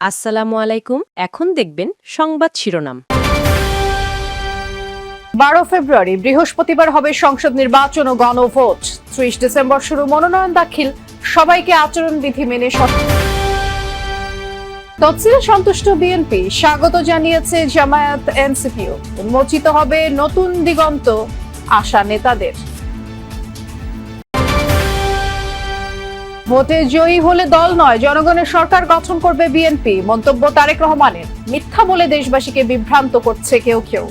আসসালামু আলাইকুম। এখন দেখবেন সংবাদ শিরোনাম। 12 ফেব্রুয়ারি বৃহস্পতিবার হবে সংসদ নির্বাচন ও গণভোট। 30 ডিসেম্বর শুরু মনোনয়ন দাখিল। সবাইকে আচরণবিধি মেনে তফসিলে সন্তুষ্ট বিএনপি, স্বাগত জানিয়েছে জামায়াত এনসিপিও। উন্মোচিত হবে নতুন দিগন্ত, আশা নেতাদের। ভোটে জয়ী হলে দল নয়, জনগণের সরকার গঠন করবে বিএনপি, মন্তব্য তারেক রহমানের। মিথ্যা বলে দেশবাসীকে বিভ্রান্ত করছে কেউ কেউ।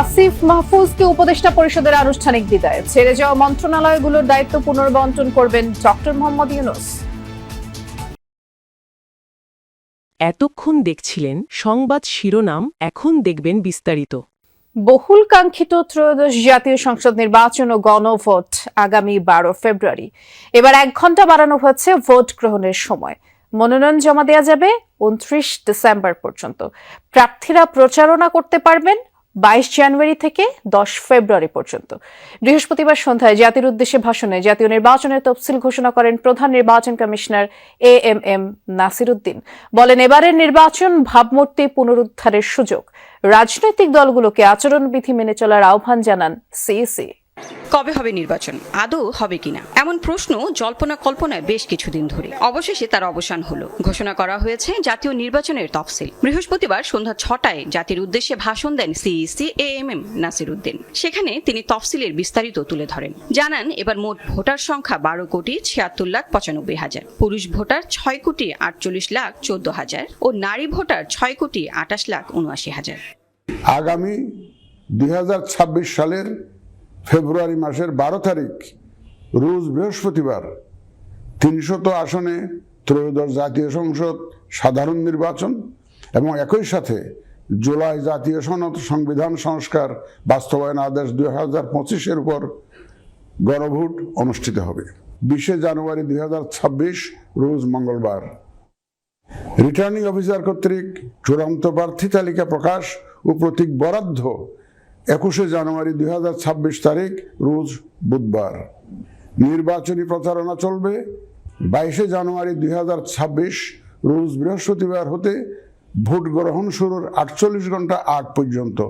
আসিফ মাহফুজকে উপদেষ্টা পরিষদের আনুষ্ঠানিক বিদায়। ছেড়ে যাওয়া মন্ত্রণালয়গুলোর দায়িত্ব পুনর্বন্টন করবেন ডক্টর মোহাম্মদ ইউনূস। এতক্ষণ দেখছিলেন সংবাদ শিরোনাম, এখন দেখবেন বিস্তারিত। বহুল কাঙ্ক্ষিত ত্রয়োদশ জাতীয় সংসদ নির্বাচন ও গণভোট আগামী 12 ফেব্রুয়ারি। এবার 1 ঘন্টা বাড়ানো হচ্ছে ভোট গ্রহণের সময়। মনোনয়ন জমা দেওয়া যাবে 29 ডিসেম্বর পর্যন্ত। প্রার্থীরা প্রচারণা করতে পারবেন 22 জানুয়ারি থেকে 10 ফেব্রুয়ারি পর্যন্ত। বৃহস্পতিবার সন্ধ্যায় জাতির উদ্দেশ্যে ভাষণে জাতীয় নির্বাচনের তফসিল ঘোষণা করেন প্রধান নির্বাচন কমিশনার এএমএম নাসির উদ্দিন। বলেন, এবারের নির্বাচন ভাবমূর্তি পুনরুদ্ধারের সুযোগ। রাজনৈতিক দলগুলোকে আচরণবিধি মেনে চলার আহ্বান জানান সিইসি। কবে হবে নির্বাচন, আদৌ হবে কিনা, এমন প্রশ্ন জল্পনা কল্পনায় বেশ কিছুদিন ধরে। অবশেষে তার অবসান হলো। ঘোষণা করা হয়েছে জাতীয় নির্বাচনের তফসিল। বৃহস্পতিবার সন্ধ্যা 6টায় জাতির উদ্দেশ্যে ভাষণ দেন সিইসি এএমএম নাসির উদ্দিন। সেখানে তিনি তফসিলের বিস্তারিত তুলে ধরেন। জানান, এবার মোট ভোটার সংখ্যা 12,76,95,000, পুরুষ ভোটার 6,48,14,000 ও নারী ভোটার 6,28,79,000। আগামী 2026 সালের ফেব্রুয়ারি মাসের 12 তারিখ রোজ বৃহস্পতিবার 300 আসনে ত্রয়োদশ জাতীয় সংসদ সাধারণ নির্বাচন এবং একই সাথে জুলাই জাতীয় সনদ সংবিধান সংস্কার বাস্তবায়ন আদেশ 2025-এর উপর গণভোট অনুষ্ঠিত হবে। 20 জানুয়ারি 2026 রোজ মঙ্গলবার রিটার্নিং অফিসার কর্তৃক চূড়ান্ত প্রার্থী তালিকা প্রকাশ ও প্রতীক বরাদ্দ 21 জানুয়ারি 2026 তারিখ রোজ বুধবার। নির্বাচনী প্রচারণা চলবে 22 জানুয়ারি 2026 রোজ বৃহস্পতিবার হতে ভোট গ্রহণ শুরুর 48 ঘন্টা আগ পর্যন্ত।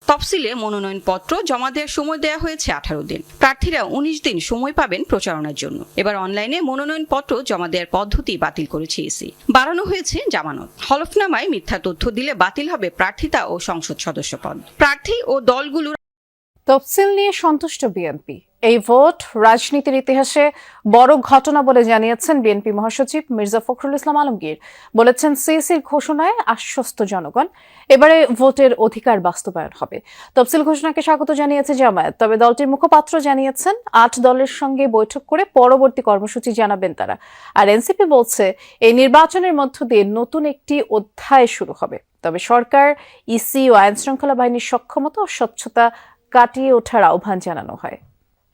তফসিলে মনোনয়নপত্র জমা দেওয়ার সময় দেওয়া হয়েছে 18 দিন। প্রার্থীরা 19 দিন সময় পাবেন প্রচারণার জন্য। এবার অনলাইনে মনোনয়নপত্র জমা দেওয়ার পদ্ধতি বাতিল করেছে ইসি। বাড়ানো হয়েছে জামানত। হলফনামায় মিথ্যা তথ্য দিলে বাতিল হবে প্রার্থিতা ও সংসদ সদস্য পদ। প্রার্থী ও দলগুলোর তফসিল নিয়ে সন্তুষ্ট বিএনপি। এই ভোট রাজনীতির ইতিহাসে বড় ঘটনা বলে জানিয়েছেন বিএনপি মহাসচিব মির্জা ফখরুল ইসলাম আলমগীর। বলেছেন, সিইসির ঘোষণায় আশ্বস্ত জনগণ, এবারে ভোটের অধিকার বাস্তবায়ন হবে। তফসিল ঘোষণাকে স্বাগত জানিয়েছে জামায়াত, তবে দলটির মুখপাত্র জানিয়েছেন 8 দলের সঙ্গে বৈঠক করে পরবর্তী কর্মসূচি জানাবেন তারা। আর এনসিপি বলছে, এই নির্বাচনের মধ্য দিয়ে নতুন একটি অধ্যায় শুরু হবে। তবে সরকার, ইসি ও আইন শৃঙ্খলা বাহিনীর সক্ষমতা ও স্বচ্ছতা কাটিয়ে ওঠার আহ্বান জানানো হয়।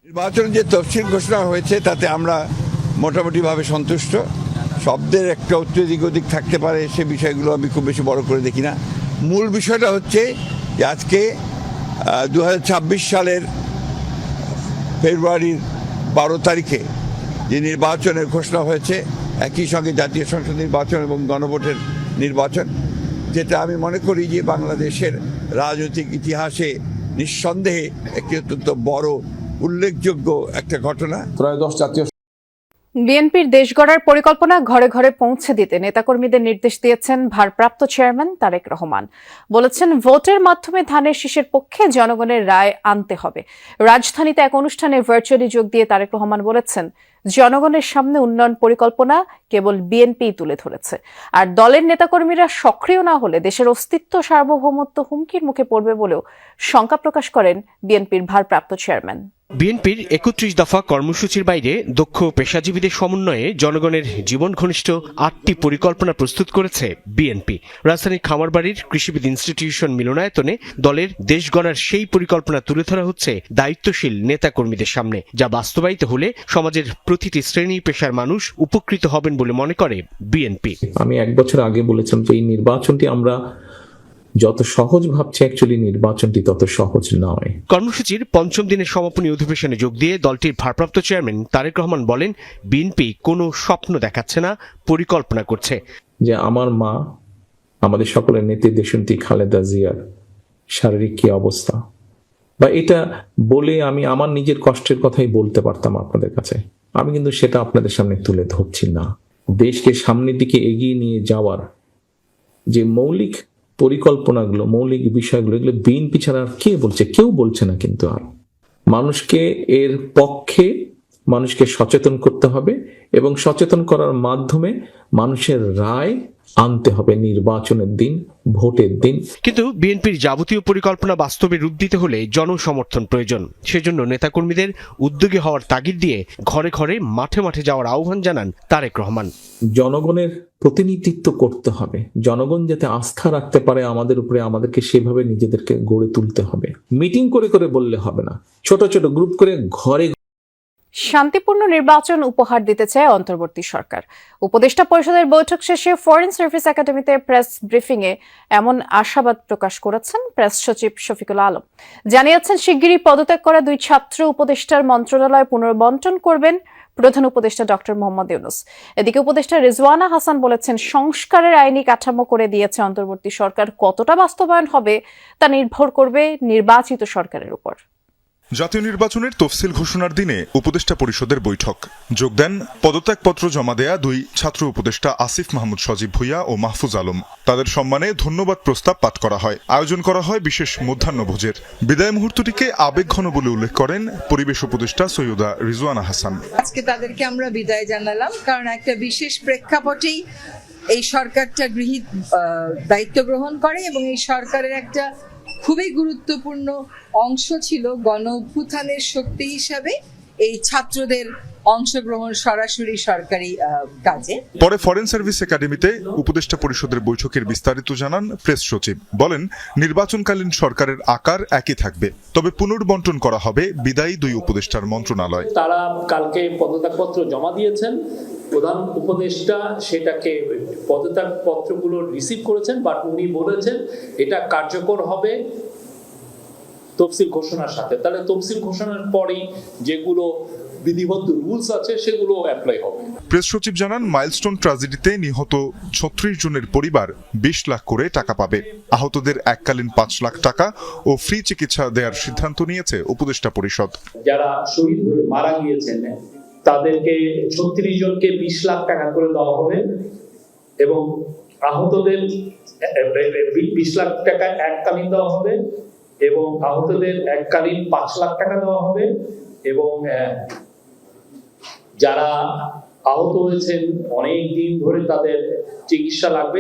নির্বাচনের যে তফসিল ঘোষণা হয়েছে তাতে আমরা মোটামুটিভাবে সন্তুষ্ট। শব্দের একটা অত্যধিক ওদিক থাকতে পারে, সে বিষয়গুলো আমি খুব বেশি বড় করে দেখি না। মূল বিষয়টা হচ্ছে যে আজকে 2026 সালের ফেব্রুয়ারির 12 তারিখে যে নির্বাচনের ঘোষণা হয়েছে, একই সঙ্গে জাতীয় সংসদ নির্বাচন এবং গণভোটের নির্বাচন, যেটা আমি মনে করি যে বাংলাদেশের রাজনৈতিক ইতিহাসে নিঃসন্দেহে একটি অত্যন্ত বড় উল্লেখযোগ্য একটা ঘটনা। ত্রয়োদশ জাতীয় বিএনপির দেশ গড়ার পরিকল্পনা ঘরে ঘরে পৌঁছে দিতে নেতাকর্মীদের নির্দেশ দিয়েছেন ভারপ্রাপ্ত চেয়ারম্যান তারেক রহমান। বলেছেন, ভোটের মাধ্যমে ধানের শীষের পক্ষে জনগণের রায় আনতে হবে। রাজধানীতে এক অনুষ্ঠানে ভার্চুয়ালি যোগ দিয়ে তারেক রহমান বলেছেন, জনগণের সামনে উন্নয়ন পরিকল্পনা কেবল বিএনপি তুলে ধরেছে। আর দলের নেতাকর্মীরা সক্রিয় না হলে দেশের অস্তিত্ব সার্বভৌমত্ব হুমকির মুখে পড়বে বলেও শঙ্কা প্রকাশ করেন বিএনপির ভারপ্রাপ্ত চেয়ারম্যান। বিএনপির 31 দফা কর্মসূচির বাইরে দক্ষ পেশাজীবীদের সমন্বয়ে জনগণের জীবন ঘনিষ্ঠ 8টি পরিকল্পনা প্রস্তুত করেছে বিএনপি। রাজধানীর খামারবাড়ির কৃষিবিদ ইনস্টিটিউশন মিলনায়তনে দলের দেশ গড়ার সেই পরিকল্পনা তুলে ধরা হচ্ছে দায়িত্বশীল নেতাকর্মীদের সামনে, যা বাস্তবায়িত হলে সমাজের প্রতিটি শ্রেণী পেশার মানুষ উপকৃত হবেন বলে মনে করে বিএনপি। আমি 1 বছর আগে বলেছিলাম যে এই নির্বাচনটি আমরা যত সহজ ভাবছে অ্যাকচুয়ালি নির্বাচনটি তত সহজ নয়। কর্মসূচির পঞ্চম দিনের সমাপনী অধিবেশনে যোগ দিয়ে দলটির ভারপ্রাপ্ত চেয়ারম্যান তারেক রহমান বলেন, বিএনপি কোনো স্বপ্ন দেখাচ্ছে না, পরিকল্পনা করছে। যে আমার মা, আমাদের সকলের নেত্রী দেশনেত্রী খালেদা জিয়ার শারীরিক কি অবস্থা, বা এটা বলে আমি আমার নিজের কষ্টের কথাই বলতে পারতাম আপনাদের কাছে, আমি কিন্তু সেটা আপনাদের সামনে তুলে ধরছি না। দেশকে সামনের দিকে এগিয়ে নিয়ে যাওয়ার যে মৌলিক পরিকল্পনাগুলো, মৌলিক বিষয়গুলো, এগুলো বিএনপি ছাড়া আর কে বলছে? কেউ বলছে না। কিন্তু আর মানুষকে এর পক্ষে মানুষকে সচেতন করতে হবে এবং সচেতন করার মাধ্যমে মানুষের রায় আনতে হবে নির্বাচনের দিন, ভোটের দিন। কিন্তু বিএনপির যাবতীয় পরিকল্পনা বাস্তবে রূপ দিতে হলে জনসমর্থন প্রয়োজন। সেজন্য নেতাকর্মীদের উদ্যোগী হওয়ার তাগিদ দিয়ে ঘরে ঘরে, মাঠে মাঠে যাওয়ার আহ্বান জানান তারেক রহমান। জনগণের প্রতিনিধিত্ব করতে হবে, জনগণ যাতে আস্থা রাখতে পারে আমাদের উপরে, আমাদেরকে সেভাবে নিজেদেরকে গড়ে তুলতে হবে। মিটিং করে করে বললে হবে না, ছোট ছোট গ্রুপ করে ঘরে। শান্তিপূর্ণ নির্বাচন উপহার দিতে চায় অন্তর্বর্তী সরকার। উপদেষ্টা পরিষদের বৈঠক শেষে ফরেন সার্ভিস একাডেমিতে প্রেস ব্রিফিংয়ে এমন আশাবাদ প্রকাশ করেছেন প্রেস সচিব শফিকুল আলম। জানিয়েছেন, শিগগিরই পদত্যাগ করা 2 ছাত্র উপদেষ্টার মন্ত্রণালয় পুনর্বণ্টন করবেন প্রধান উপদেষ্টা ডক্টর মোহাম্মদ ইউনূস। এদিকে উপদেষ্টা রিজওয়ানা হাসান বলেছেন, সংস্কারের আইনি কাঠামো করে দিয়েছে অন্তর্বর্তী সরকার, কতটা বাস্তবায়ন হবে তা নির্ভর করবে নির্বাচিত সরকারের উপর। জাতীয় নির্বাচনের তফসিল ঘোষণার দিনে উপদেষ্টা পরিষদের বৈঠক যোগ দেন পদত্যাগপত্র জমা দেয়া 2 ছাত্র উপদেষ্টা আসিফ মাহমুদ সজীব ভুইয়া ও মাহফুজ আলম। তাদের সম্মানে ধন্যবাদ প্রস্তাব পাঠ করা হয়। আয়োজন করা হয় বিশেষ মধ্যাহ্নভোজের। বিদায় মুহূর্তটিকে আবেগঘন বলে উল্লেখ করেন পরিবেশ উপদেষ্টা সৈয়দা রিজওয়ানা হাসান। আজকে তাদেরকে আমরা বিদায় জানালাম, কারণ একটা বিশেষ প্রেক্ষাপটেই এই সরকারটা দায়িত্ব গ্রহণ করে এবং এই সরকারের একটা খুবই গুরুত্বপূর্ণ অংশ ছিল গণ অভ্যুত্থানের শক্তি হিসাবে এই ছাত্রদের অংশগ্রহণ সরাসরি সরকারি কাজে। পরে ফরেন সার্ভিস একাডেমিতে উপদেষ্টা পরিষদের বৈঠকের বিস্তারিত জানান প্রেস সচিব। বলেন, নির্বাচনকালীন সরকারের আকার একই থাকবে, তবে পুনর্বণ্টন করা হবে বিদায়ী 2 উপদেষ্টার মন্ত্রণালয়। তারা কালকে পদত্যাগপত্র জমা দিয়েছেন, প্রধান উপদেষ্টা সেটাকে পদত্যাগপত্রগুলো রিসিভ করেছেন, বাট উনি বলেছেন এটা কার্যকর হবে তফসিল ঘোষণার সাথে। তাহলে তফসিল ঘোষণার পরেই যেগুলো বিধিবদ্ধ রুলস আছে সেগুলো অ্যাপ্লাই হবে। প্রেস সচিব জানান, মাইলস্টোন ট্র্যাজেডিতে নিহত 36 জনের পরিবার 20 লাখ করে টাকা পাবে। আহতদের এককালীন 5 লাখ টাকা ও ফ্রি চিকিৎসা দেওয়ার সিদ্ধান্ত নিয়েছে উপদেষ্টা পরিষদ। যারা শহীদ হয়ে মারা গিয়েছেন তাদেরকে 36 জনকে 20 লাখ টাকা করে দেওয়া হবে এবং আহতদের 20 লাখ টাকা এককালীন দেওয়া হবে এবং আহতদের এককালীন 5 লাখ টাকা দেওয়া হবে এবং যারা আহত হয়েছেন অনেক দিন ধরে তাদের চিকিৎসা লাগবে